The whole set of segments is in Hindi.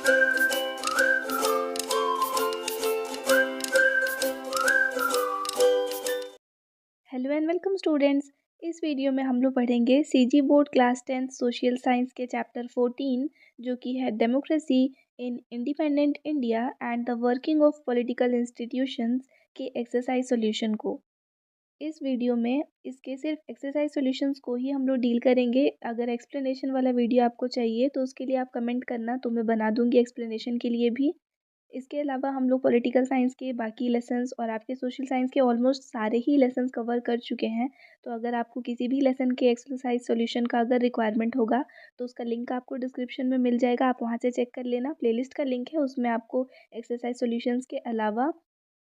Hello and welcome students. इस वीडियो में हम लोग पढ़ेंगे CG board class 10 social science के चैप्टर 14 जो कि है democracy in independent India and the working of political institutions के एक्सरसाइज सॉल्यूशन को। इस वीडियो में इसके सिर्फ एक्सरसाइज सॉल्यूशंस को ही हम लोग डील करेंगे। अगर एक्सप्लेनेशन वाला वीडियो आपको चाहिए तो उसके लिए आप कमेंट करना, तो मैं बना दूंगी एक्सप्लेनेशन के लिए भी। इसके अलावा हम लोग पॉलिटिकल साइंस के बाकी लेसन्स और आपके सोशल साइंस के ऑलमोस्ट सारे ही लेसन्स कवर कर चुके हैं। तो अगर आपको किसी भी लेसन के एक्सरसाइज सॉल्यूशन का अगर रिक्वायरमेंट होगा तो उसका लिंक आपको डिस्क्रिप्शन में मिल जाएगा, आप वहाँ से चेक कर लेना। प्लेलिस्ट का लिंक है, उसमें आपको एक्सरसाइज सॉल्यूशंस के अलावा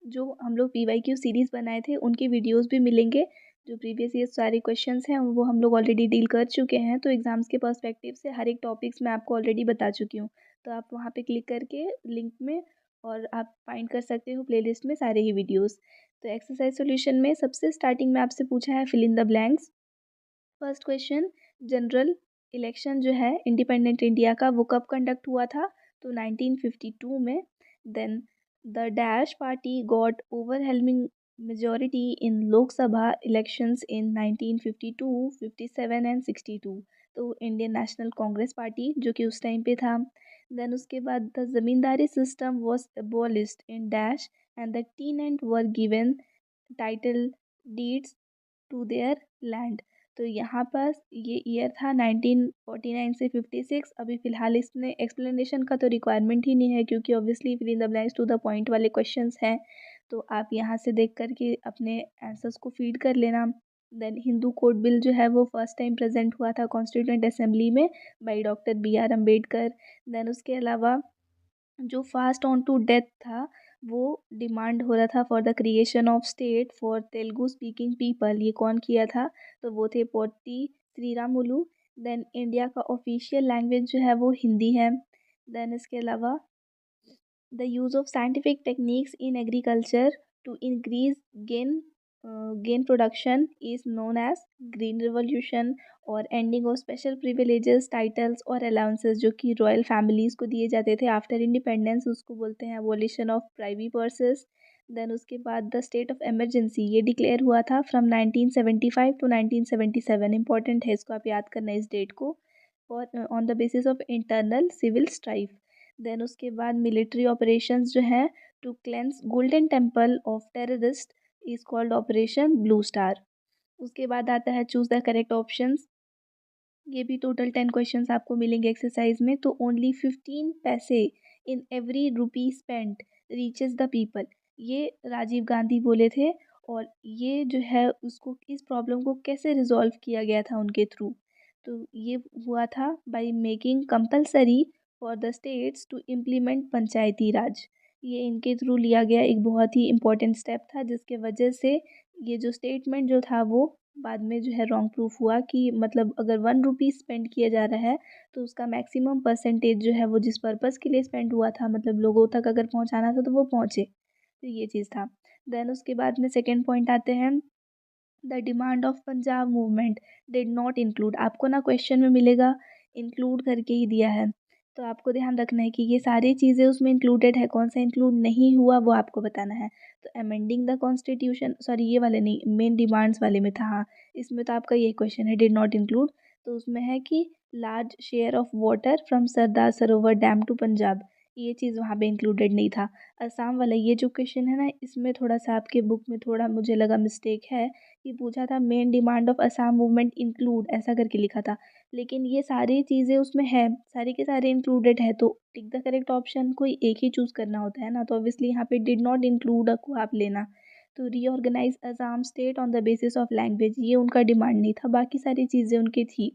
जो हम लोग PYQ सीरीज़ बनाए थे उनकी वीडियोज़ भी मिलेंगे। जो प्रीवियस ईयर सारे क्वेश्चंस हैं वो हम लोग ऑलरेडी डील कर चुके हैं, तो एग्ज़ाम्स के पर्सपेक्टिव से हर एक टॉपिक्स मैं आपको ऑलरेडी बता चुकी हूँ। तो आप वहाँ पे क्लिक करके लिंक में और आप फाइंड कर सकते हो प्लेलिस्ट में सारे ही वीडियोस। तो एक्सरसाइज सॉल्यूशन में सबसे स्टार्टिंग में आपसे पूछा है fill in the blanks. First question, general election जो है इंडिपेंडेंट इंडिया का वो कब कंडक्ट हुआ था? तो 1952 में। Then the dash party got overwhelming majority in Lok Sabha elections in 1952, 57 and 62। तो इंडियन नेशनल कांग्रेस पार्टी जो कि उस टाइम पे था। देन उसके बाद the zamindari system was abolished in dash and the tenant were given title deeds to their land. तो यहाँ पर ये ईयर था 1949 से 56। अभी फ़िलहाल इसमें एक्सप्लेनेशन का तो रिक्वायरमेंट ही नहीं है क्योंकि obviously fill in the blanks to the point वाले क्वेश्चंस हैं। तो आप यहाँ से देख कर के अपने आंसर्स को फीड कर लेना। देन हिंदू कोड बिल जो है वो फर्स्ट टाइम प्रेजेंट हुआ था कॉन्स्टिट्यूएंट असेंबली में by doctor BR Ambedkar. Then उसके अलावा जो फास्ट ऑन टू डेथ था वो डिमांड हो रहा था for the creation of state for Telugu speaking people. ये कौन किया था? तो वो थे पोट्टी श्रीरामुलु। देन इंडिया का ऑफिशियल लैंग्वेज जो है वो हिंदी है। देन इसके अलावा the use of scientific techniques in agriculture to increase gain production is known as green revolution. और ending of special privileges titles और अलाउंसेस जो कि रॉयल फैमिलीज़ को दिए जाते थे आफ्टर इंडिपेंडेंस, उसको बोलते हैं abolition of privy purses. Then उसके बाद द स्टेट ऑफ इमरजेंसी ये डिक्लेयर हुआ था फ्रॉम 1975 टू 1977। इंपॉर्टेंट है, इसको आप याद करना इस डेट को। और on the basis of internal civil strife. Then उसके बाद मिलिट्री ऑपरेशंस जो हैं to cleanse Golden Temple of terrorist is called Operation Blue Star. उसके बाद आता है चूज द करेक्ट ऑप्शंस। ये भी टोटल 10 क्वेश्चंस आपको मिलेंगे एक्सरसाइज में। तो ओनली 15 पैसे in every rupee spent reaches the people, ये राजीव गांधी बोले थे। और ये जो है उसको इस प्रॉब्लम को कैसे रिजॉल्व किया गया था उनके थ्रू? तो ये हुआ था by making compulsory for the states to implement Panchayati Raj. ये इनके थ्रू लिया गया एक बहुत ही इम्पोर्टेंट स्टेप था जिसके वजह से ये जो स्टेटमेंट जो था वो बाद में जो है रॉन्ग प्रूफ हुआ कि मतलब अगर 1 रुपी स्पेंड किया जा रहा है तो उसका मैक्सिमम परसेंटेज जो है वो जिस पर्पज़ के लिए स्पेंड हुआ था, मतलब लोगों तक अगर पहुंचाना था तो वो पहुंचे। तो ये चीज़ था। देन उसके बाद में सेकेंड पॉइंट आते हैं, the demand of Punjab movement did not include. आपको ना क्वेश्चन में मिलेगा इंक्लूड करके ही दिया है, तो आपको ध्यान रखना है कि ये सारी चीज़ें उसमें इंक्लूडेड है, कौन सा इंक्लूड नहीं हुआ वो आपको बताना है। तो अमेंडिंग द कॉन्स्टिट्यूशन, सॉरी ये वाले नहीं, मेन डिमांड्स वाले में था। हाँ, इसमें तो आपका ये क्वेश्चन है डिड नॉट इंक्लूड। तो उसमें है कि large share of water from Sardar Sarovar dam to Punjab, ये चीज़ वहाँ पे इंक्लूडेड नहीं था। असम वाला ये जो क्वेश्चन है ना, इसमें थोड़ा सा आपके बुक में थोड़ा मुझे लगा मिस्टेक है। ये पूछा था main demand of Assam movement include ऐसा करके लिखा था, लेकिन ये सारी चीज़ें उसमें है, सारे के सारे इंक्लूडेड है। तो टिक द करेक्ट ऑप्शन कोई एक ही चूज़ करना होता है ना, तो ऑब्वियसली यहाँ पे डिड नॉट इंक्लूड को आप लेना। तो reorganise Assam state on the basis of language, ये उनका डिमांड नहीं था, बाकी सारी चीज़ें उनकी थी।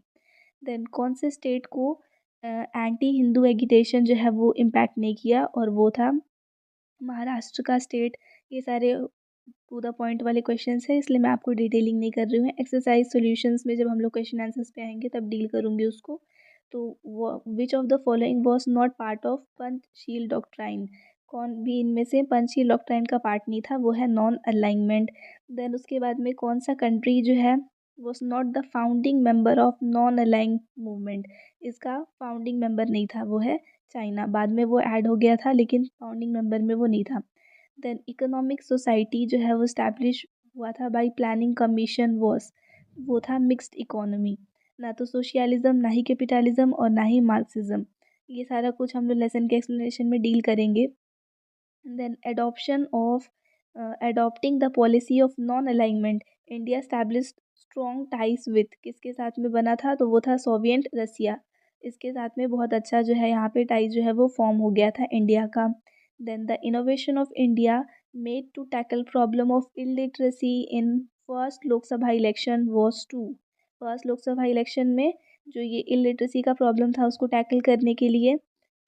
देन कौन से स्टेट को एंटी हिंदू एगिटेशन जो है वो इम्पैक्ट नहीं किया? और वो था महाराष्ट्र का स्टेट। ये सारे टू द पॉइंट वाले क्वेश्चंस है, इसलिए मैं आपको डिटेलिंग नहीं कर रही हूँ। एक्सरसाइज सॉल्यूशंस में जब हम लोग क्वेश्चन आंसर्स पे आएंगे तब डील करूँगी उसको। तो वो which of the following was not part of Panchsheel doctrine, कौन भी इनमें से पंचशील डॉक्ट्राइन का पार्ट नहीं था? वो है नॉन अलाइनमेंट। देन उसके बाद में कौन सा कंट्री जो है was not the founding member of non aligning movement, इसका फाउंडिंग मेंबर नहीं था, वो है चाइना, बाद में वो ऐड हो गया था लेकिन फाउंडिंग मेंबर में वो नहीं था। देन इकोनॉमिक सोसाइटी जो है वो इस्टेब्लिश हुआ था बाय प्लानिंग कमीशन वॉस, वो था मिक्स्ड इकोनॉमी, ना तो सोशलिज्म ना ही कैपिटलिज्म और ना ही मार्क्सिज्म। ये सारा कुछ हम लोग लेसन के एक्सप्लेनेशन में डील करेंगे। Then adopting the policy of non alignment, India established strong ties with, किसके साथ में बना था तो वो था सोवियत रसिया, इसके साथ में बहुत अच्छा जो है यहाँ पे टाइज जो है वो फॉर्म हो गया था इंडिया का। Then the innovation of India made to tackle problem of illiteracy in first Lok Sabha election was to, first Lok Sabha election में जो ये इलिटरेसी का प्रॉब्लम था उसको टैकल करने के लिए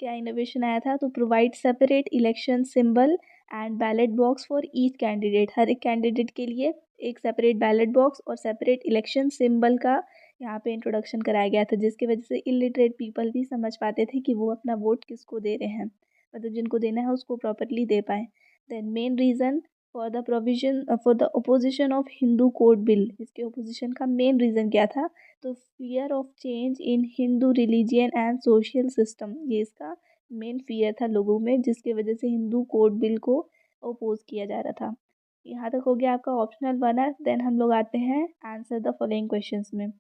क्या इनोवेशन आया था, तो provide separate election symbol and ballot box for each candidate, हर एक कैंडिडेट के लिए एक सेपरेट बैलेट बॉक्स और सेपरेट इलेक्शन सिंबल का यहाँ पे इंट्रोडक्शन कराया गया था, जिसकी वजह से इलिटरेट पीपल भी समझ पाते थे कि वो अपना वोट किसको दे रहे हैं, मतलब जिनको देना है उसको प्रॉपरली दे पाए। Then main reason for the provision for the opposition of Hindu code bill, इसके ओपोजिशन का मेन रीज़न क्या था, तो fear of change in Hindu religion and social system, ये इसका मेन फियर था लोगों में, जिसकी वजह से हिंदू कोड बिल को अपोज किया जा रहा था। यहाँ तक हो गया आपका ऑप्शनल वाला। देन हम लोग आते हैं आंसर द फॉलोइंग क्वेश्चंस में।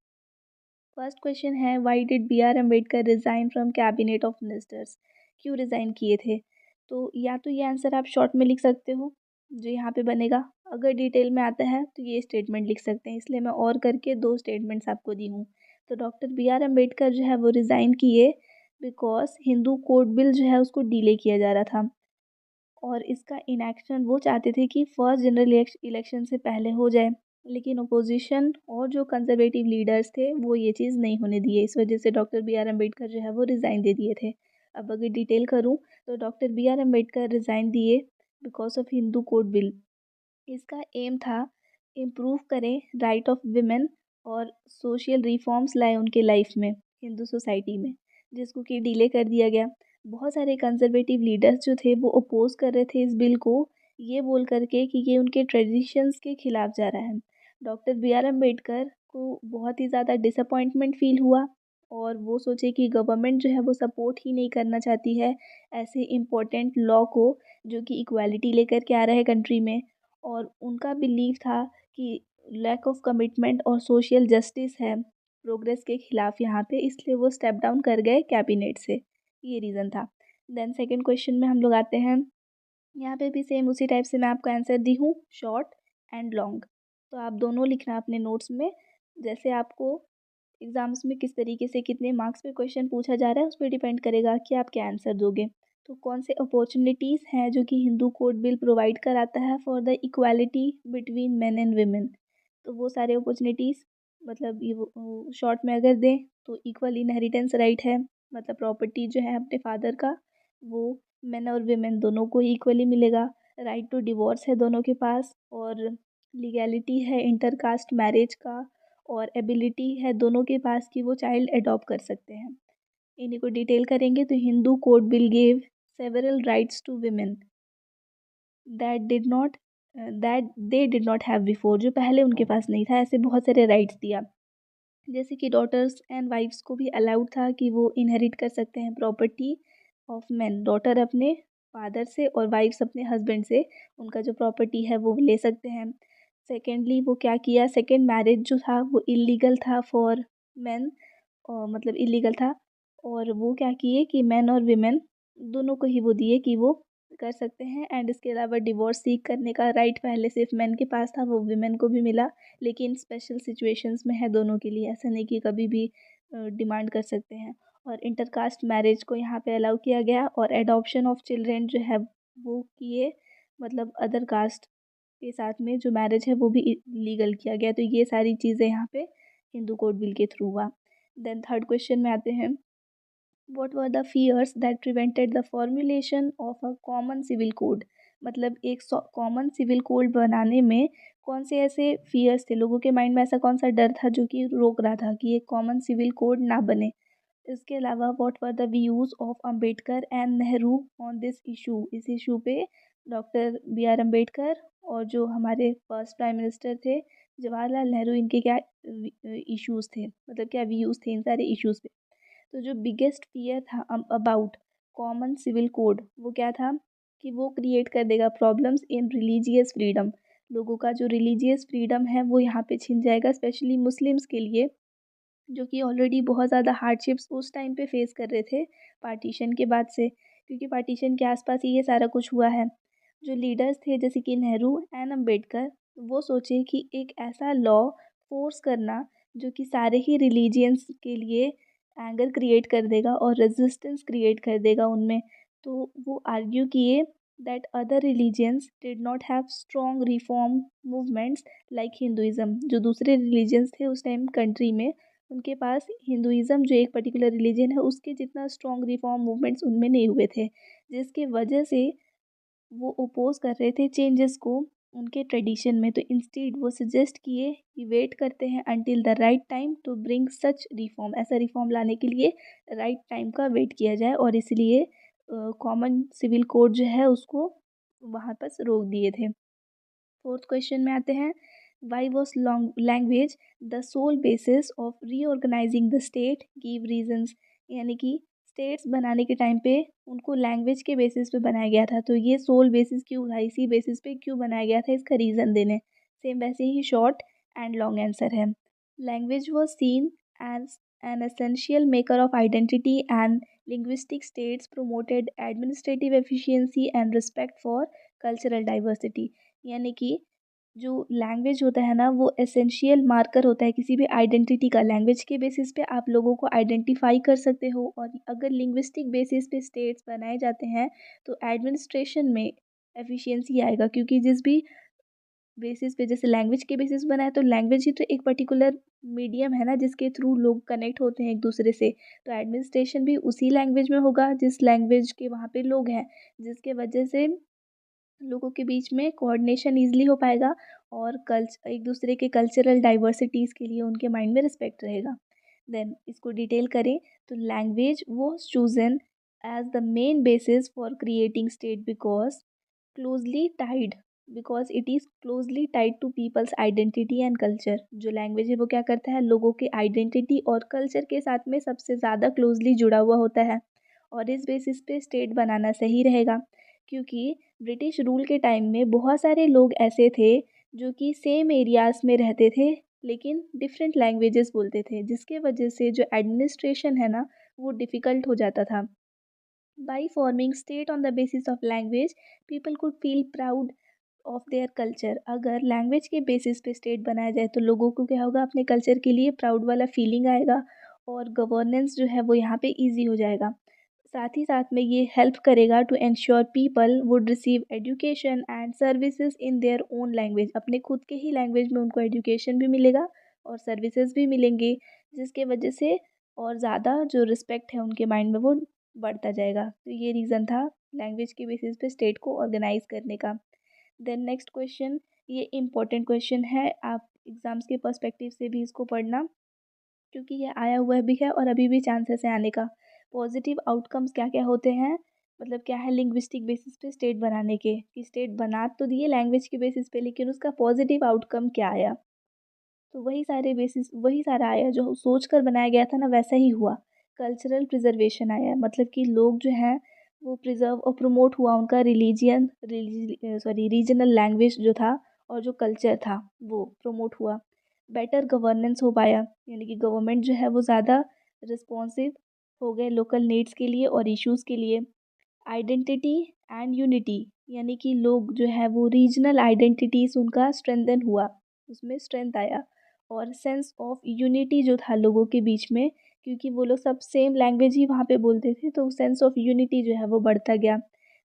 फर्स्ट क्वेश्चन है why did B R Ambedkar resign from cabinet of ministers, क्यों रिज़ाइन किए थे, तो या तो ये आंसर आप शॉर्ट में लिख सकते हो जो यहाँ पे बनेगा, अगर डिटेल में आता है तो ये स्टेटमेंट लिख सकते हैं, इसलिए मैं और करके दो स्टेटमेंट्स आपको दी हूँ। तो डॉक्टर बी आर अम्बेडकर जो है वो रिज़ाइन किए बिकॉज हिंदू कोड बिल जो है उसको डिले किया जा रहा था और इसका इनएक्शन वो चाहते थे कि फर्स्ट जनरल इलेक्शन से पहले हो जाए, लेकिन अपोजिशन और जो कंजर्वेटिव लीडर्स थे वो ये चीज़ नहीं होने दिए, इस वजह से डॉक्टर बी आर अम्बेडकर जो है वो रिज़ाइन दे दिए थे। अब अगर डिटेल करूँ तो doctor B R Ambedkar resign दिए because of Hindu code bill, इसका एम था इम्प्रूव करें राइट ऑफ विमेन और सोशल रिफॉर्म्स लाए उनके लाइफ में हिंदू सोसाइटी में, जिसको कि डिले कर दिया गया। बहुत सारे कंजर्वेटिव लीडर्स जो थे वो अपोज कर रहे थे इस बिल को, ये बोल करके कि ये उनके ट्रेडिशंस के खिलाफ जा रहा है। डॉक्टर बी आर अम्बेडकर को बहुत ही ज़्यादा डिसअपॉइंटमेंट फील हुआ और वो सोचे कि गवर्नमेंट जो है वो सपोर्ट ही नहीं करना चाहती है ऐसे इम्पोर्टेंट लॉ को जो कि इक्वालिटी लेकर के आ रहा है कंट्री में, और उनका बिलीव था कि लैक ऑफ कमिटमेंट और सोशल जस्टिस है प्रोग्रेस के खिलाफ यहाँ पे, इसलिए वो स्टेप डाउन कर गए कैबिनेट से, ये रीज़न था। देन सेकंड क्वेश्चन में हम लोग आते हैं, यहाँ पे भी सेम उसी टाइप से मैं आपको आंसर दी हूँ शॉर्ट एंड लॉन्ग, तो आप दोनों लिखना अपने नोट्स में, जैसे आपको एग्ज़ाम्स में किस तरीके से कितने मार्क्स पे क्वेश्चन पूछा जा रहा है उस पर डिपेंड करेगा कि आप क्या आंसर दोगे। तो कौन से अपॉर्चुनिटीज़ हैं जो कि हिंदू कोड बिल प्रोवाइड कराता है for the equality between main and women, तो वो सारे अपॉर्चुनिटीज़ मतलब ये शॉर्ट में अगर दें तो इक्वल इनहेरिटेंस राइट है, मतलब प्रॉपर्टी जो है अपने फादर का वो मेन और वुमेन दोनों को इक्वली मिलेगा, राइट टू डिवोर्स है दोनों के पास, और लीगैलिटी है इंटरकास्ट मैरिज का, और एबिलिटी है दोनों के पास कि वो चाइल्ड अडॉप्ट कर सकते हैं। इन्हीं को डिटेल करेंगे तो Hindu code bill gave several rights to women that did not that they did not have before, जो पहले उनके पास नहीं था, ऐसे बहुत सारे राइट्स दिया, जैसे कि डॉटर्स एंड वाइफ्स को भी अलाउड था कि वो इनहेरिट कर सकते हैं प्रॉपर्टी ऑफ मैन, डॉटर अपने फादर से और वाइफ्स अपने हस्बैंड से उनका जो प्रॉपर्टी है वो ले सकते हैं। सेकेंडली वो क्या किया, सेकेंड मैरिज जो था वो इलीगल था फॉर मैन, और मतलब इलीगल था, और वो क्या किए कि मैन और वीमेन दोनों को ही वो दिए कि वो कर सकते हैं, एंड इसके अलावा डिवोर्स सीख करने का राइट पहले सिर्फ मैन के पास था वो वीमेन को भी मिला, लेकिन स्पेशल सिचुएशंस में है दोनों के लिए, ऐसा नहीं कि कभी भी डिमांड कर सकते हैं। और इंटरकास्ट मैरिज को यहाँ पे अलाउ किया गया, और एडॉप्शन ऑफ चिल्ड्रेन जो है वो किए, मतलब अदर कास्ट के साथ में जो मैरिज है वो भी लीगल किया गया, तो ये सारी चीज़ें यहाँ पे हिंदू कोड बिल के थ्रू हुआ। देन थर्ड क्वेश्चन में आते हैं, what were the fears that prevented the formulation of a common civil code, मतलब एक कॉमन सिविल कोड बनाने में कौन से ऐसे फियर्स थे, लोगों के माइंड में ऐसा कौन सा डर था जो कि रोक रहा था कि एक कॉमन सिविल कोड ना बने। इसके अलावा what were the views of Ambedkar and Nehru on this issue, इस इशू पे डॉक्टर बी आर अम्बेडकर और जो हमारे फर्स्ट प्राइम मिनिस्टर थे जवाहरलाल नेहरू, इनके क्या इश्यूज़ थे, मतलब क्या व्यूज़ थे इन सारे इश्यूज़ पे। तो जो बिगेस्ट फियर था अबाउट कॉमन सिविल कोड, वो क्या था कि वो क्रिएट कर देगा प्रॉब्लम्स इन रिलीजियस फ्रीडम। लोगों का जो रिलीजियस फ्रीडम है वो यहाँ पे छिन जाएगा, स्पेशली मुस्लिम्स के लिए, जो कि ऑलरेडी बहुत ज़्यादा हार्डशिप्स उस टाइम पे फेस कर रहे थे पार्टीशन के बाद से, क्योंकि पार्टीशन के आसपास ही ये सारा कुछ हुआ है। जो लीडर्स थे जैसे कि नेहरू एंड अम्बेडकर, वो सोचे कि एक ऐसा लॉ फोर्स करना जो कि सारे ही रिलीजियंस के लिए एंगर क्रिएट कर देगा और रेजिस्टेंस क्रिएट कर देगा उनमें। तो वो आर्ग्यू किए that other religions did not have strong reform movements like Hinduism. जो दूसरे रिलीजन्स थे उस टाइम कंट्री में, उनके पास हिंदुइज़्म जो एक पर्टिकुलर रिलीजन है उसके जितना स्ट्रॉन्ग रिफॉर्म मूवमेंट्स उनमें नहीं हुए थे, जिसके वजह से वो ओपोज़ कर रहे थे चेंजेस को उनके ट्रेडिशन में। तो इंस्टेड वो सजेस्ट किए कि वेट करते हैं until the right time to bring such reform. ऐसा रिफॉर्म लाने के लिए राइट टाइम का वेट किया जाए, और इसलिए कॉमन सिविल कोड जो है उसको वहाँ पर रोक दिए थे। फोर्थ क्वेश्चन में आते हैं, why was language the sole basis of reorganising the state, give reasons. यानी कि स्टेट्स बनाने के टाइम पे उनको लैंग्वेज के बेसिस पे बनाया गया था, तो ये सोल बेसिस क्यों था, इसी बेसिस पे क्यों बनाया गया था, इसका रीज़न देने। सेम वैसे ही शॉर्ट एंड लॉन्ग आंसर है। Language was seen as an essential maker of identity and linguistic states promoted administrative efficiency and respect for cultural diversity. यानी कि जो लैंग्वेज होता है ना वो एसेंशियल मार्कर होता है किसी भी आइडेंटिटी का। लैंग्वेज के बेसिस पे आप लोगों को आइडेंटिफाई कर सकते हो, और अगर लिंग्विस्टिक बेसिस पे स्टेट्स बनाए जाते हैं तो एडमिनिस्ट्रेशन में एफिशिएंसी आएगा, क्योंकि जिस भी बेसिस पे, जैसे लैंग्वेज के बेसिस बना है तो लैंग्वेज ही तो एक पर्टिकुलर मीडियम है ना जिसके थ्रू लोग कनेक्ट होते हैं एक दूसरे से। तो एडमिनिस्ट्रेशन भी उसी लैंग्वेज में होगा जिस लैंग्वेज के वहाँ पे लोग हैं, जिसके वजह से लोगों के बीच में कोऑर्डिनेशन ईज़िली हो पाएगा, और एक दूसरे के कल्चरल डाइवर्सिटीज़ के लिए उनके माइंड में रिस्पेक्ट रहेगा। देन इसको डिटेल करें तो language was chosen as the main basis for creating state closely tied because it is closely tied to people's identity and culture. जो लैंग्वेज है वो क्या करता है, लोगों के आइडेंटिटी और कल्चर के साथ में सबसे ज़्यादा क्लोजली जुड़ा हुआ होता है, और इस बेसिस पे स्टेट बनाना सही रहेगा। क्योंकि ब्रिटिश रूल के टाइम में बहुत सारे लोग ऐसे थे जो कि सेम एरियाज़ में रहते थे लेकिन डिफरेंट लैंग्वेजेस बोलते थे, जिसके वजह से जो एडमिनिस्ट्रेशन है ना वो डिफ़िकल्ट हो जाता था। By forming state on the basis of language, people could feel proud of their culture. अगर लैंग्वेज के बेसिस पे स्टेट बनाया जाए तो लोगों को क्या होगा, अपने कल्चर के लिए प्राउड वाला फीलिंग आएगा, और गवर्नेंस जो है वो यहाँ पे ईजी हो जाएगा। साथ ही साथ में ये हेल्प करेगा to ensure people would receive education and services in their own language. अपने खुद के ही लैंग्वेज में उनको एजुकेशन भी मिलेगा और सर्विसेज भी मिलेंगे, जिसके वजह से और ज़्यादा जो रिस्पेक्ट है उनके माइंड में वो बढ़ता जाएगा। तो ये रीज़न था लैंग्वेज के बेसिस पे स्टेट को ऑर्गेनाइज करने का। देन नेक्स्ट क्वेश्चन, ये इम्पोर्टेंट क्वेश्चन है, आप एग्ज़ाम्स के पर्सपेक्टिव से भी इसको पढ़ना, क्योंकि ये आया हुआ भी है और अभी भी चांसेस है आने का। पॉजिटिव आउटकम्स क्या क्या होते हैं, मतलब क्या है लिंग्विस्टिक बेसिस पे स्टेट बनाने के, कि स्टेट बना तो दिए लैंग्वेज के बेसिस पे लेकिन उसका पॉजिटिव आउटकम क्या आया। तो वही सारा आया जो सोच कर बनाया गया था ना वैसा ही हुआ। कल्चरल प्रिजर्वेशन आया, मतलब कि लोग जो हैं वो प्रिजर्व और प्रमोट हुआ उनका रीजनल लैंग्वेज जो था, और जो कल्चर था वो प्रमोट हुआ। बेटर गवर्नेंस हो पाया, यानी कि गवर्नमेंट जो है वो ज़्यादा रिस्पॉन्सिव हो गए लोकल नीड्स के लिए और इश्यूज़ के लिए। आइडेंटिटी एंड यूनिटी, यानी कि लोग जो है वो रीजनल आइडेंटिटीज़ उनका स्ट्रेंथन हुआ, उसमें स्ट्रेंथ आया। और सेंस ऑफ यूनिटी जो था लोगों के बीच में, क्योंकि वो लोग सब सेम लैंग्वेज ही वहाँ पे बोलते थे तो सेंस ऑफ यूनिटी जो है वो बढ़ता गया।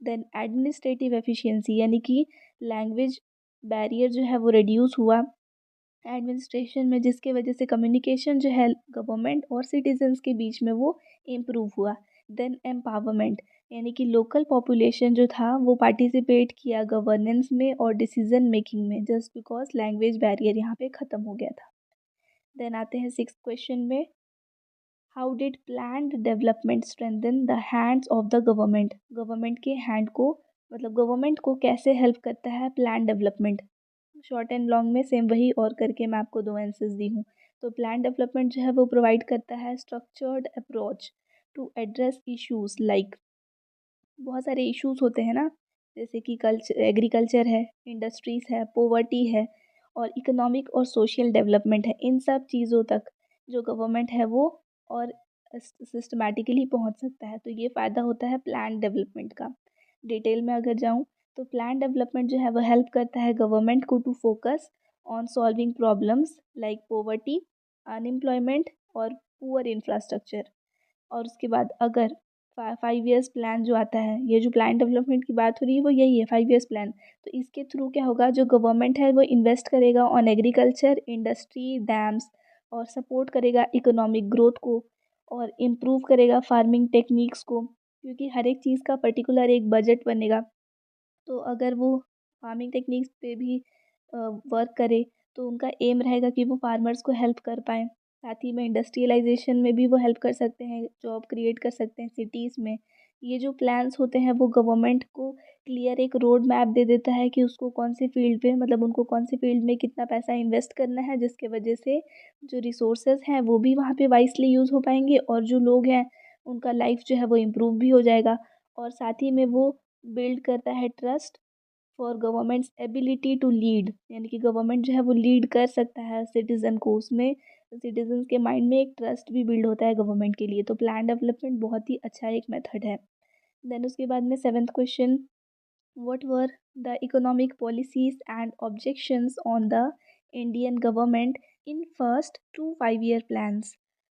देन एडमिनिस्ट्रेटिव एफिशिएंसी, यानी कि लैंग्वेज बैरियर जो है वो रिड्यूस हुआ एडमिनिस्ट्रेशन में, जिसके वजह से कम्युनिकेशन जो है गवर्नमेंट और सिटीजन्स के बीच में वो इम्प्रूव हुआ। देन एम्पावरमेंट, यानी कि लोकल पॉपुलेशन जो था वो पार्टिसिपेट किया गवर्नेंस में और डिसीजन मेकिंग में, जस्ट बिकॉज लैंग्वेज बैरियर यहाँ पे ख़त्म हो गया था। देन आते हैं सिक्स क्वेश्चन में, how did planned development strengthen the hands of the government. Government के हैंड को, मतलब गवर्नमेंट को कैसे हेल्प करता है plan development. Short and long में सेम वही और करके मैं आपको दो आंसर्स दी हूँ। तो प्लान डेवलपमेंट जो है वो प्रोवाइड करता है structured approach to address issues like बहुत सारे इश्यूज होते हैं ना, जैसे कि एग्रीकल्चर है, इंडस्ट्रीज़ है, पोवर्टी है और इकोनॉमिक और सोशल डेवलपमेंट है। इन सब चीज़ों तक जो गवर्नमेंट है वो और सिस्टमैटिकली पहुंच सकता है। तो ये फ़ायदा होता है प्लान डेवलपमेंट का। डिटेल में अगर जाऊँ तो प्लान डेवलपमेंट जो है वो हेल्प करता है गवर्नमेंट को to focus on solving problems like poverty, unemployment और पुअर इंफ्रास्ट्रक्चर। और उसके बाद अगर 5 ईयर्स प्लान जो आता है, ये जो प्लान डेवलपमेंट की बात हो रही है वो यही है, 5 ईयर्स प्लान। तो इसके थ्रू क्या होगा, जो गवर्नमेंट है वो इन्वेस्ट करेगा ऑन एग्रीकल्चर, इंडस्ट्री, डैम्स और सपोर्ट करेगा इकोनॉमिक ग्रोथ को और इम्प्रूव करेगा फार्मिंग टेक्निक्स को, क्योंकि हर एक चीज़ का पर्टिकुलर एक बजट बनेगा। तो अगर वो फार्मिंग टेक्निक्स पे भी वर्क करे तो उनका एम रहेगा कि वो फार्मर्स को हेल्प कर पाएँ। साथ ही में इंडस्ट्रियलाइजेशन में भी वो हेल्प कर सकते हैं, जॉब क्रिएट कर सकते हैं सिटीज़ में। ये जो प्लान्स होते हैं वो गवर्नमेंट को क्लियर एक रोड मैप दे देता है कि उसको कौन से फील्ड पे, मतलब उनको कौन से फील्ड में कितना पैसा इन्वेस्ट करना है, जिसके वजह से जो रिसोर्सेज हैं वो भी वहाँ पे वाइसली यूज़ हो पाएंगे और जो लोग हैं उनका लाइफ जो है वो इम्प्रूव भी हो जाएगा। और साथ ही में वो बिल्ड करता है trust for government's ability to lead, यानी कि गवर्नमेंट जो है वो लीड कर सकता है सिटीज़न को, उसमें सिटीजन्स के माइंड में एक ट्रस्ट भी बिल्ड होता है गवर्नमेंट के लिए। तो प्लान डेवलपमेंट बहुत ही अच्छा एक मेथड है। देन उसके बाद में seventh question, what were the economic policies and objections on the Indian government in first 2 5 year plans.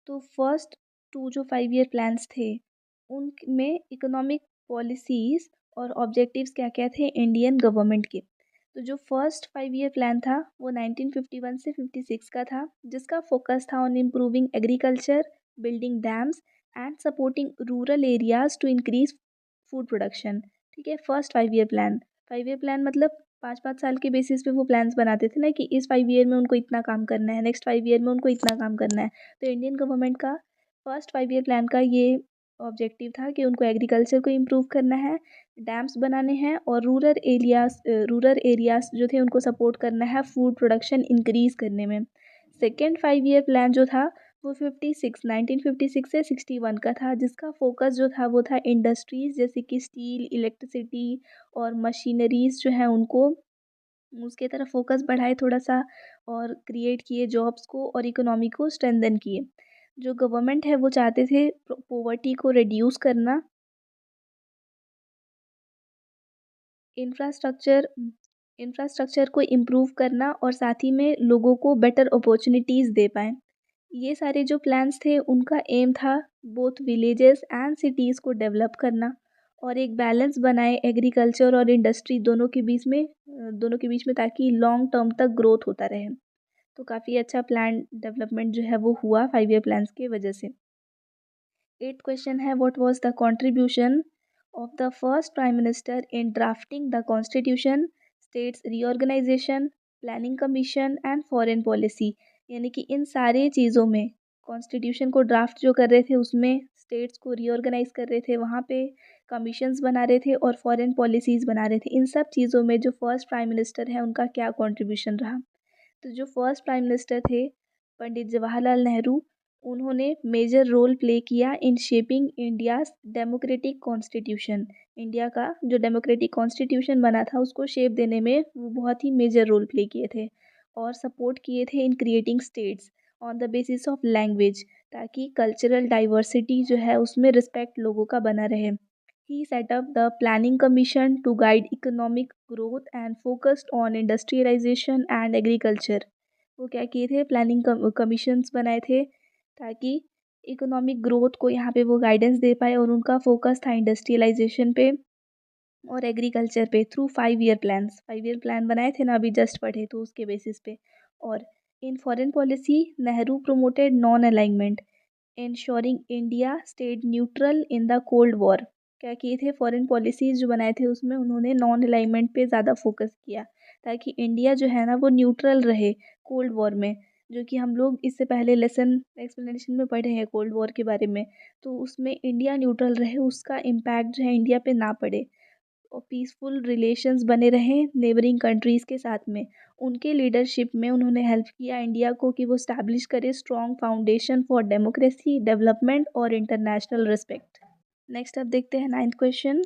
तो फर्स्ट टू जो 5 ईयर प्लान्स थे उनमें इकोनॉमिक पॉलिसीज और ऑब्जेक्टिव्स क्या क्या थे इंडियन गवर्नमेंट के। तो जो फर्स्ट 5 ईयर प्लान था वो 1951 से 56 का था, जिसका फोकस था on improving agriculture, building dams and supporting rural areas to increase food production. ठीक है, first 5 year plan. 5 year plan मतलब 5 5 साल के बेसिस पे वो प्लान्स बनाते थे ना कि इस 5 ईयर में उनको इतना काम करना है, नेक्स्ट 5 ईयर में उनको इतना काम करना है। तो इंडियन गवर्नमेंट का फर्स्ट 5 ईयर प्लान का ये ऑब्जेक्टिव था कि उनको एग्रीकल्चर को इम्प्रूव करना है, डैम्स बनाने हैं और रूरल एरियाज जो थे उनको सपोर्ट करना है फूड प्रोडक्शन इंक्रीज करने में। सेकेंड 5 ईयर प्लान जो था वो 1956 से 61 का था, जिसका फोकस जो था वो था इंडस्ट्रीज़ जैसे कि स्टील, इलेक्ट्रिसिटी और मशीनरीज़ जो हैं उनको उसके तरफ फोकस बढ़ाए थोड़ा सा और क्रिएट किए जॉब्स को और इकोनॉमी को स्ट्रेंथन किए। जो गवर्नमेंट है वो चाहते थे पोवर्टी को रिड्यूस करना, इंफ्रास्ट्रक्चर इंफ्रास्ट्रक्चर को इम्प्रूव करना और साथ ही में लोगों को बेटर अपॉर्चुनिटीज़ दे पाएँ। ये सारे जो प्लान्स थे उनका एम था बोथ विलेजेस एंड सिटीज़ को डेवलप करना और एक बैलेंस बनाए एग्रीकल्चर और इंडस्ट्री दोनों के बीच में ताकि लॉन्ग टर्म तक ग्रोथ होता रहे। तो काफ़ी अच्छा प्लान डेवलपमेंट जो है वो हुआ 5 ईयर प्लान्स की वजह से। एट क्वेश्चन है, what was the contribution of the first prime minister in drafting the constitution, states reorganisation, planning commission and foreign policy. यानी कि इन सारे चीज़ों में कॉन्स्टिट्यूशन को ड्राफ्ट जो कर रहे थे उसमें स्टेट्स को रीऑर्गेनाइज कर रहे थे, वहाँ पे कमीशंस बना रहे थे और फॉरेन पॉलिसीज़ बना रहे थे। इन सब चीज़ों में जो फर्स्ट प्राइम मिनिस्टर है उनका क्या कॉन्ट्रीब्यूशन रहा। तो जो फर्स्ट प्राइम मिनिस्टर थे पंडित जवाहरलाल नेहरू, उन्होंने मेजर रोल प्ले किया in shaping India's democratic constitution. India का जो डेमोक्रेटिक कॉन्स्टिट्यूशन बना था उसको शेप देने में वो बहुत ही मेजर रोल प्ले किए थे और सपोर्ट किए थे in creating states on the basis of language, ताकि कल्चरल डाइवर्सिटी जो है उसमें रिस्पेक्ट लोगों का बना रहे। He set up the Planning Commission to guide economic growth and focused on industrialization and agriculture. वो क्या किए थे, प्लानिंग कमीशंस बनाए थे ताकि इकोनॉमिक ग्रोथ को यहाँ पे वो गाइडेंस दे पाए और उनका फोकस था इंडस्ट्रियलाइजेशन पे और एग्रीकल्चर पे थ्रू 5 ईयर प्लान बनाए थे ना, अभी जस्ट पढ़े तो उसके बेसिस पे। और in foreign policy Nehru promoted non alignment ensuring India stayed neutral in the Cold War. क्या किए थे, फॉरेन पॉलिसीज़ जो बनाए थे उसमें उन्होंने नॉन अलाइनमेंट पे ज़्यादा फोकस किया ताकि इंडिया जो है ना वो न्यूट्रल रहे कोल्ड वॉर में, जो कि हम लोग इससे पहले लेसन एक्सप्लेनेशन में पढ़े हैं कोल्ड वॉर के बारे में। तो उसमें इंडिया न्यूट्रल रहे, उसका इम्पैक्ट जो है इंडिया पे ना पड़े और पीसफुल रिलेशंस बने रहें नेबरिंग कंट्रीज़ के साथ में। उनके लीडरशिप में उन्होंने हेल्प किया इंडिया को कि वो स्टैब्लिश करे strong foundation for democracy, development और इंटरनेशनल रिस्पेक्ट। नेक्स्ट अब देखते हैं ninth question,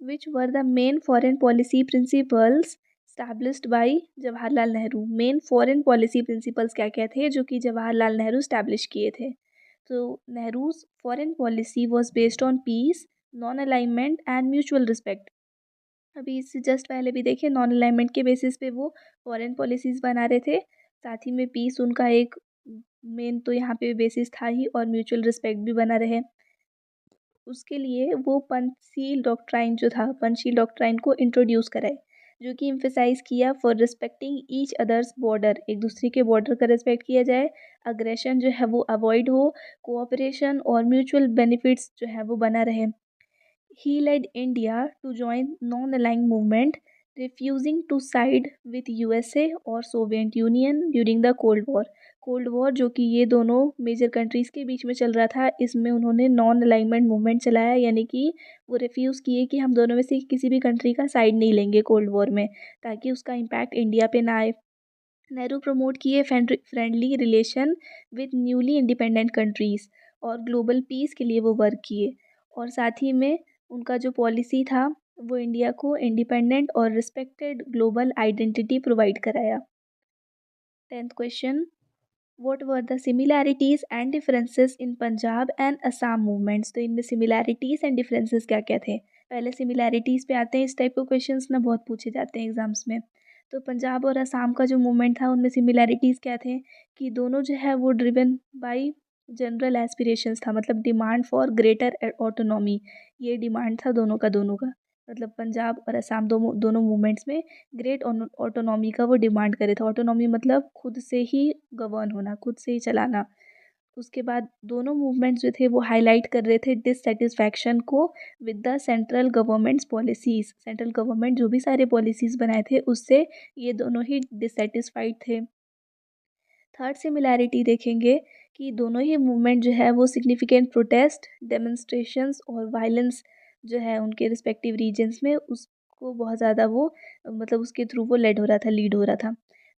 which were the main foreign policy principles established bye Jawaharlal Nehru. Main foreign policy principles क्या क्या थे जो कि जवाहरलाल नेहरू स्टैब्लिश किए थे? तो Nehru's foreign policy was based on peace, non alignment and mutual respect. अभी इससे जस्ट पहले भी देखिए, नॉन अलाइनमेंट के बेसिस पे वो फॉरेन पॉलिसीज़ बना रहे थे। साथ ही में पीस उनका एक मेन तो यहाँ पे बेसिस था ही, और म्यूचुअल रिस्पेक्ट भी बना रहे। उसके लिए वो पंचशील डॉक्ट्राइन जो था, पंचशील डॉक्ट्राइन को इंट्रोड्यूस कराए, जो कि एम्फेसाइज किया for respecting each others border, एक दूसरे के बॉर्डर का रिस्पेक्ट किया जाए, अग्रेशन जो है वो अवॉइड हो, कोऑपरेशन और म्यूचुअल बेनिफिट्स जो है वो बना रहे। He led India to join non-aligned movement, refusing to side with USA और Soviet union during the Cold war. Cold war जो कि ये दोनों मेजर कंट्रीज़ के बीच में चल रहा था, इसमें उन्होंने नॉन अलाइनमेंट मूवमेंट चलाया, यानी कि वो रिफ्यूज़ किए कि हम दोनों में से किसी भी कंट्री का साइड नहीं लेंगे कोल्ड वॉर में, ताकि उसका इम्पैक्ट इंडिया पे ना आए। नेहरू प्रमोट किए friendly relation with newly independent countries, और ग्लोबल पीस के लिए वो वर्क किए। और साथ ही में उनका जो पॉलिसी था, वो इंडिया को इंडिपेंडेंट और रिस्पेक्टेड ग्लोबल आइडेंटिटी प्रोवाइड कराया। 10th question, what were the similarities and differences in Punjab and Assam movements? तो इनमें सिमिलैरिटीज़ एंड डिफरेंसेस क्या क्या थे? पहले सिमिलैरिटीज़ पे आते हैं। इस टाइप के क्वेश्चंस ना बहुत पूछे जाते हैं एग्जाम्स में। तो पंजाब और असम का जो मूवमेंट था, उनमें सिमिलैरिटीज़ क्या थे कि दोनों जो है वो ड्रिवन बाय जनरल एस्पिरेशंस था, मतलब डिमांड फॉर ग्रेटर ऑटोनॉमी। ये डिमांड था दोनों का, मतलब पंजाब और असम दोनों दोनों मूवमेंट्स में ग्रेट ऑटोनॉमी का वो डिमांड करे थे। ऑटोनॉमी मतलब खुद से ही गवर्न होना, खुद से ही चलाना। उसके बाद दोनों मूवमेंट्स जो थे वो हाईलाइट कर रहे थे डिससेटिस्फैक्शन को with the central governments policies. Central government जो भी सारे पॉलिसीज़ बनाए थे, उससे ये दोनों ही डिससेटिस्फाइड थे। थर्ड सिमिलैरिटी देखेंगे कि दोनों ही मूवमेंट जो है वो सिग्निफिकेंट प्रोटेस्ट, डेमोन्स्ट्रेशंस और वायलेंस जो है उनके रिस्पेक्टिव रीजन्स में, उसको बहुत ज़्यादा वो, मतलब उसके थ्रू वो लेड हो रहा था, लीड हो रहा था।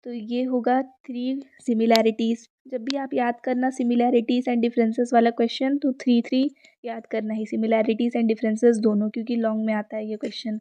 तो ये होगा 3 सिमिलैरिटीज़। जब भी आप याद करना सिमिलैरिटीज़ एंड डिफरेंसेस वाला क्वेश्चन, तो 3 याद करना ही, सिमिलैरिटीज़ एंड डिफरेंसेस दोनों, क्योंकि लॉन्ग में आता है ये क्वेश्चन।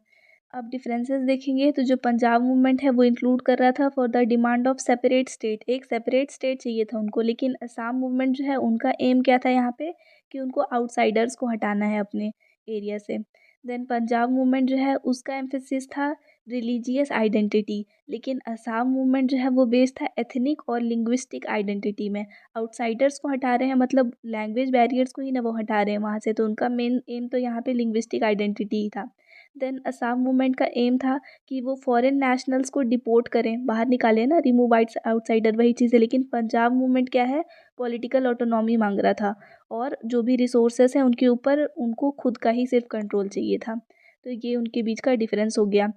अब डिफरेंसेस देखेंगे तो जो पंजाब मूवमेंट है वो इंक्लूड कर रहा था for the demand of separate state, एक सेपरेट स्टेट चाहिए था उनको। लेकिन असम मूवमेंट जो है उनका एम क्या था यहाँ पे, कि उनको आउटसाइडर्स को हटाना है अपने एरिया से। देन पंजाब मूवमेंट जो है उसका एम्फेसिस था रिलीजियस आइडेंटिटी, लेकिन असम मूवमेंट जो है वो बेस्ड था एथनिक और लिंग्विस्टिक आइडेंटिटी में। आउटसाइडर्स को हटा रहे हैं, मतलब लैंग्वेज बैरियर्स को ही ना वो हटा रहे हैं वहाँ से, तो उनका मेन एम तो यहाँ पे लिंग्विस्टिक आइडेंटिटी ही था। देन असम मूवमेंट का एम था कि वो फॉरेन नेशनल्स को डिपोर्ट करें, बाहर निकालें ना, रिमूव आउटसाइडर, वही चीज़ है। लेकिन पंजाब मूवमेंट क्या है, पॉलिटिकल ऑटोनॉमी मांग रहा था, और जो भी रिसोर्सेस हैं उनके ऊपर उनको खुद का ही सिर्फ कंट्रोल चाहिए था। तो ये उनके बीच का डिफरेंस हो गया।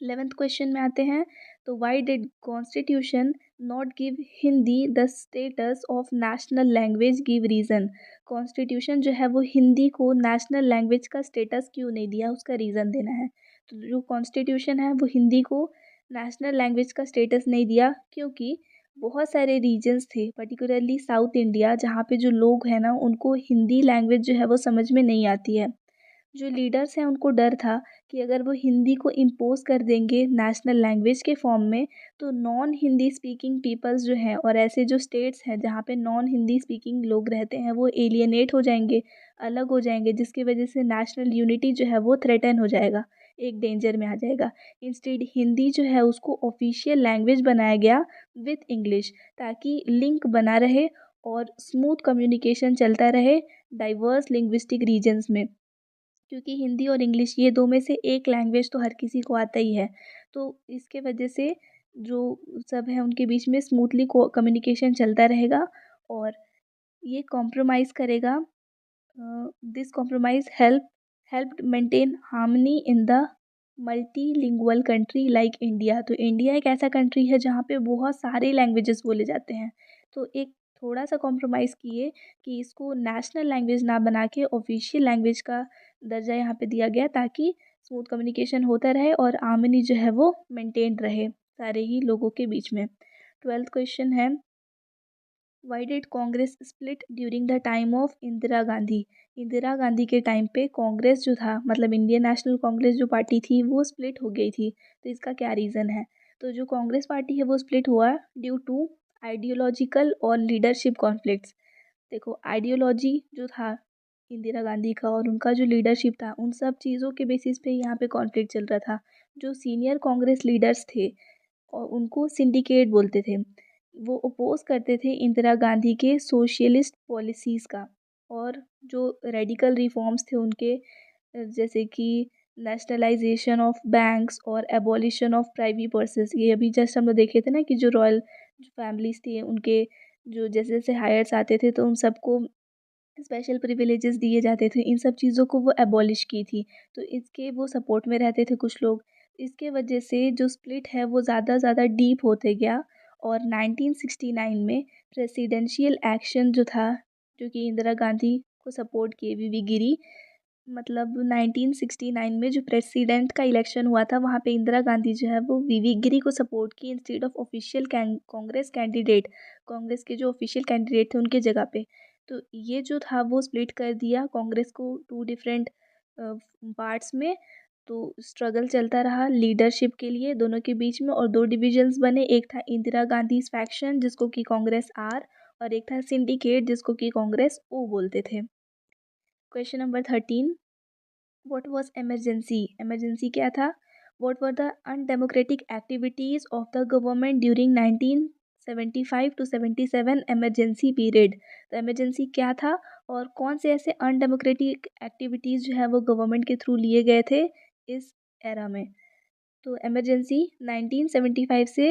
11th क्वेश्चन में आते हैं। तो why did constitution not give Hindi the status of national language, give reason. Constitution जो है वो हिंदी को नेशनल लैंग्वेज का स्टेटस क्यों नहीं दिया, उसका रीज़न देना है। तो जो कॉन्स्टिट्यूशन है वो हिंदी को नेशनल लैंग्वेज का स्टेटस नहीं दिया, क्योंकि बहुत सारे रीजन्स थे, पर्टिकुलरली साउथ इंडिया, जहाँ पे जो लोग हैं ना उनको हिंदी लैंग्वेज जो है वो समझ में नहीं आती है। जो लीडर्स हैं उनको डर था कि अगर वो हिंदी को इम्पोज़ कर देंगे नेशनल लैंग्वेज के फॉर्म में, तो नॉन हिंदी स्पीकिंग पीपल्स जो हैं, और ऐसे जो स्टेट्स हैं जहाँ पे नॉन हिंदी स्पीकिंग लोग रहते हैं, वो एलियनेट हो जाएंगे, अलग हो जाएंगे, जिसकी वजह से नेशनल यूनिटी जो है वो थ्रेटन हो जाएगा, एक डेंजर में आ जाएगा। इंस्टेड हिंदी जो है उसको ऑफिशियल लैंग्वेज बनाया गया विथ इंग्लिश, ताकि लिंक बना रहे और स्मूथ कम्युनिकेशन चलता रहे डाइवर्स लिंग्विस्टिक रीजन्स में। क्योंकि हिंदी और इंग्लिश ये दो में से एक लैंग्वेज तो हर किसी को आता ही है, तो इसके वजह से जो सब है उनके बीच में स्मूथली कम्युनिकेशन चलता रहेगा, और ये कॉम्प्रोमाइज़ करेगा। This compromise helped maintain harmony in the multilingual country like India. तो इंडिया एक ऐसा कंट्री है जहाँ पे बहुत सारे लैंग्वेजेस बोले जाते हैं, तो एक थोड़ा सा कॉम्प्रोमाइज़ किए कि इसको नेशनल लैंग्वेज ना बना के ऑफिशियल लैंग्वेज का दर्जा यहाँ पे दिया गया, ताकि स्मूथ कम्युनिकेशन होता रहे और हार्मनी जो है वो मेंटेन रहे सारे ही लोगों के बीच में। 12th क्वेश्चन है, why did Congress split during the time of Indira Gandhi? Indira Gandhi के टाइम पे कांग्रेस जो था, मतलब इंडियन नेशनल कांग्रेस जो पार्टी थी, वो स्प्लिट हो गई थी। तो इसका क्या रीज़न है? तो जो कांग्रेस पार्टी है वो स्प्लिट हुआ ड्यू टू आइडियोलॉजिकल और लीडरशिप कॉन्फ्लिक्ट्स। देखो, आइडियोलॉजी जो था इंदिरा गांधी का और उनका जो लीडरशिप था, उन सब चीज़ों के बेसिस पे यहाँ पे कॉन्फ्लिक्ट चल रहा था। जो सीनियर कांग्रेस लीडर्स थे और उनको सिंडिकेट बोलते थे, वो अपोज करते थे इंदिरा गांधी के सोशलिस्ट पॉलिसीज़ का। और जो रेडिकल रिफॉर्म्स थे उनके, जैसे कि नेशनलाइजेशन ऑफ बैंक्स और एबॉलिशन ऑफ प्राइवेट पर्सेस, ये अभी जस्ट हम लोग देखे थे ना कि जो रॉयल फैमिलीज थी उनके जो जैसे जैसे हायर्स आते थे तो उन सबको स्पेशल प्रिविलेजेस दिए जाते थे, इन सब चीज़ों को वो एबॉलिश की थी। तो इसके वो सपोर्ट में रहते थे कुछ लोग। इसके वजह से जो स्प्लिट है वो ज़्यादा ज़्यादा डीप होते गया। और 1969 में प्रेसिडेंशियल एक्शन जो था, जो कि इंदिरा गांधी को सपोर्ट किए वीवी गिरी, मतलब 1969 में जो प्रेसिडेंट का इलेक्शन हुआ था वहाँ पे इंदिरा गांधी जो है वो वीवी गिरी को सपोर्ट की instead of official Congress candidate. Congress के जो ऑफिशियल कैंडिडेट थे उनके जगह पे। तो ये जो था वो स्प्लिट कर दिया कांग्रेस को टू डिफरेंट पार्ट्स में। तो स्ट्रगल चलता रहा लीडरशिप के लिए दोनों के बीच में, और दो डिविजन्स बने। एक था इंदिरा गांधी फैक्शन जिसको कि कांग्रेस आर, और एक था सिंडिकेट जिसको कि कांग्रेस ओ बोलते थे। Question number 13, what was emergency? Emergency क्या था? What were the undemocratic activities of the government during 1975 to 77 emergency period? तो इमरजेंसी क्या था और कौन से ऐसे अनडेमोक्रेटिक एक्टिविटीज़ जो है वो गवर्नमेंट के थ्रू लिए गए थे इस एरा में? तो इमरजेंसी 1975 से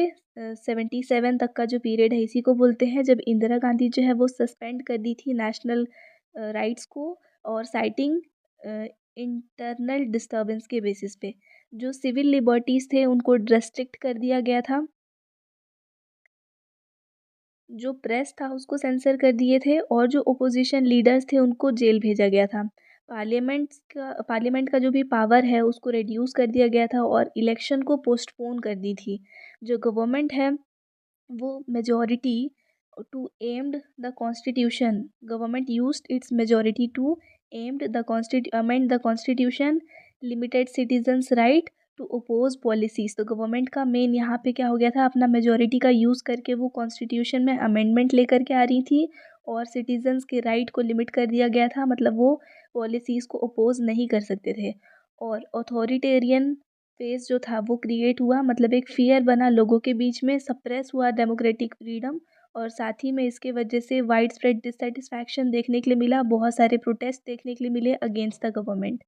77 तक का जो पीरियड है इसी को बोलते हैं, जब इंदिरा गांधी जो है वो सस्पेंड कर दी थी नेशनल राइट्स को, और साइटिंग इंटरनल डिस्टर्बेंस के बेसिस पे। जो सिविल लिबर्टीज़ थे उनको रेस्ट्रिक्ट कर दिया गया था, जो प्रेस था उसको सेंसर कर दिए थे, और जो ओपोजिशन लीडर्स थे उनको जेल भेजा गया था। पार्लियामेंट का जो भी पावर है उसको रिड्यूस कर दिया गया था, और इलेक्शन को पोस्टपोन कर दी थी। जो गवर्नमेंट है वो majority to amend the constitution, government used its majority to amend the amend the constitution, limited citizens right to oppose policies. तो गवर्नमेंट का मेन यहाँ पे क्या हो गया था, अपना मेजॉरिटी का यूज़ करके वो कॉन्स्टिट्यूशन में अमेंडमेंट लेकर के आ रही थी, और सिटीजन्स के राइट को लिमिट कर दिया गया था, मतलब वो पॉलिसीज़ को अपोज नहीं कर सकते थे। और अथॉरिटेरियन फेस जो था वो क्रिएट हुआ, मतलब एक फियर बना लोगों के बीच में, सप्रेस हुआ डेमोक्रेटिक फ्रीडम। और साथ ही में इसके वजह से वाइड स्प्रेड डिससेटिस्फैक्शन देखने के लिए मिला, बहुत सारे प्रोटेस्ट देखने के लिए मिले अगेंस्ट द गवर्नमेंट।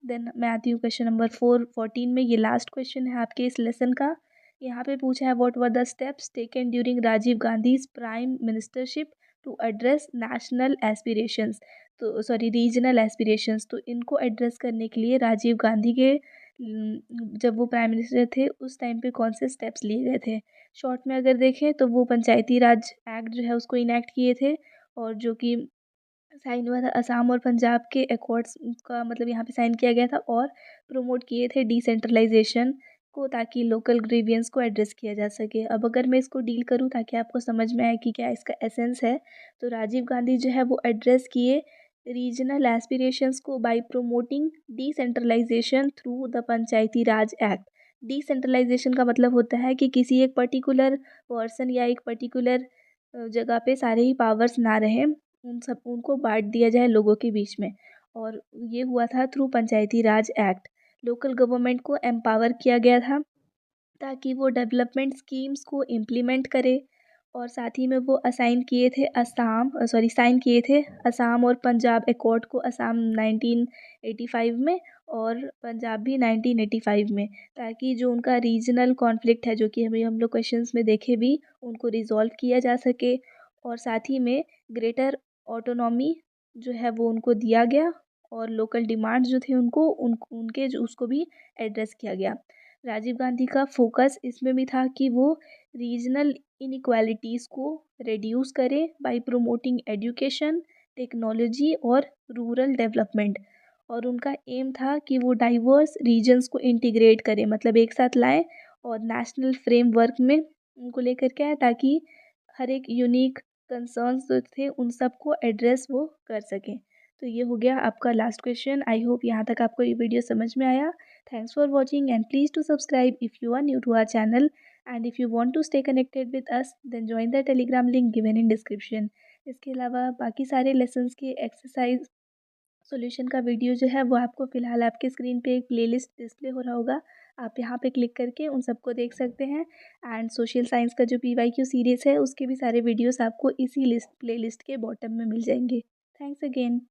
देन मैं आती हूँ क्वेश्चन नंबर 14 में, ये लास्ट क्वेश्चन है आपके इस लेसन का। यहाँ पे पूछा है what were the steps taken during Rajiv Gandhi's prime ministership to address national aspirations, तो सॉरी रीजनल एस्पिरेशंस। तो इनको एड्रेस करने के लिए राजीव गांधी के जब वो प्राइम मिनिस्टर थे उस टाइम पे कौन से स्टेप्स लिए गए थे? शॉर्ट में अगर देखें तो वो पंचायती राज एक्ट जो है उसको इनेक्ट किए थे, और जो कि साइन हुआ था असम और पंजाब के अकॉर्ड्स का, मतलब यहाँ पे साइन किया गया था, और प्रमोट किए थे डिसेंट्रलाइजेशन को, ताकि लोकल ग्रीवियंस को एड्रेस किया जा सके। अब अगर मैं इसको डील करूँ ताकि आपको समझ में आए कि क्या इसका एसेंस है, तो राजीव गांधी जो है वो एड्रेस किए रीजनल एस्पिरेशंस को by promoting decentralisation through the Panchayati Raj act. Decentralisation का मतलब होता है कि किसी एक पर्टिकुलर पर्सन या एक पर्टिकुलर जगह पे सारे ही पावर्स ना रहें, उन सब उनको बाँट दिया जाए लोगों के बीच में। और ये हुआ था थ्रू पंचायती राज एक्ट। लोकल गवर्नमेंट को एम्पावर किया गया था ताकि वो डेवलपमेंट स्कीम्स को इम्प्लीमेंट करे। और साथ ही में वो साइन किए थे असम और पंजाब अकॉर्ड को, असम 1985 में और पंजाब भी 1985 में, ताकि जो उनका रीजनल कॉन्फ्लिक्ट है जो कि हमें हम लोग क्वेश्चंस में देखे भी, उनको रिजॉल्व किया जा सके। और साथ ही में ग्रेटर ऑटोनॉमी जो है वो उनको दिया गया, और लोकल डिमांड्स जो थे उनके जो उसको भी एड्रेस किया गया। राजीव गांधी का फोकस इसमें भी था कि वो रीजनल इनइक्वालिटीज़ को रिड्यूस करे बाय प्रमोटिंग एजुकेशन, टेक्नोलॉजी और रूरल डेवलपमेंट। और उनका एम था कि वो डाइवर्स रीजन्स को इंटीग्रेट करें, मतलब एक साथ लाएं और नेशनल फ्रेमवर्क में उनको लेकर के आए, ताकि हर एक यूनिक कंसर्न्स जो थे उन सबको एड्रेस वो कर सकें। तो ये हो गया आपका लास्ट क्वेश्चन। आई होप यहाँ तक आपको ये वीडियो समझ में आया। Thanks for watching and please to subscribe if you are new to our channel and if you want to stay connected with us then join the Telegram link given in description. इसके अलावा बाकी सारे लेसन्स के एक्सरसाइज सॉल्यूशन का वीडियो जो है वो आपको फ़िलहाल आपके स्क्रीन पे एक प्लेलिस्ट डिस्प्ले हो रहा होगा। आप यहाँ पे क्लिक करके उन सबको देख सकते हैं एंड सोशल साइंस का जो पीवाईक्यू सीरीज़ है उसके भी सारे वीडियोस आपको इसी प्लेलिस्ट के बॉटम में मिल जाएंगे। Thanks again.